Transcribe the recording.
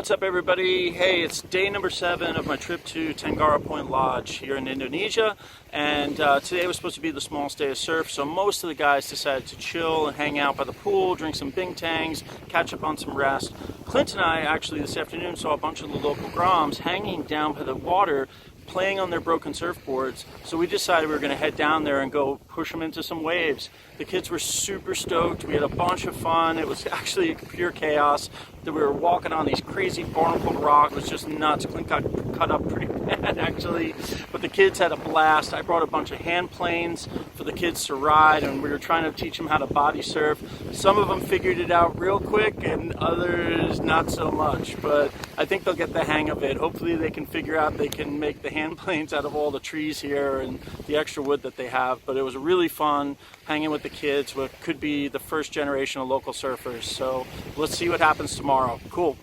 What's up, everybody? Hey, it's day number 7 of my trip to Tenggara Point Lodge here in Indonesia, and today was supposed to be the smallest day of surf, so most of the guys decided to chill and hang out by the pool, drink some bingtangs, catch up on some rest. Clint and I actually this afternoon saw a bunch of the local groms hanging down by the water playing on their broken surfboards, so we decided we were going to head down there and go push them into some waves. The kids were super stoked. We had a bunch of fun. It was actually pure chaos. That we were walking on these crazy barnacled rocks. It was just nuts. Clint got cut up pretty bad actually, but the kids had a blast. I brought a bunch of hand planes for the kids to ride, and we were trying to teach them how to body surf. Some of them figured it out real quick and others not so much, but I think they'll get the hang of it. Hopefully they can figure out they can make the hand planes out of all the trees here and the extra wood that they have. But it was really fun hanging with the kids, what could be the first generation of local surfers. So let's see what happens tomorrow. Cool.